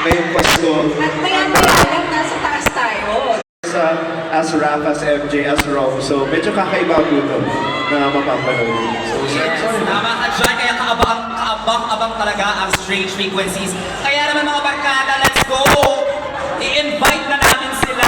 ngayong Pasko. At maya-maya nasa taas tayo. As Rap, as MJ, as Rom. So, medyo kakaiba po ito na mapapanood. So, Yes, tama ka dyan. Kaya kaabang-abang talaga ang Strange Frequencies. Kaya naman mga barkada, let's go! I-invite na namin sila.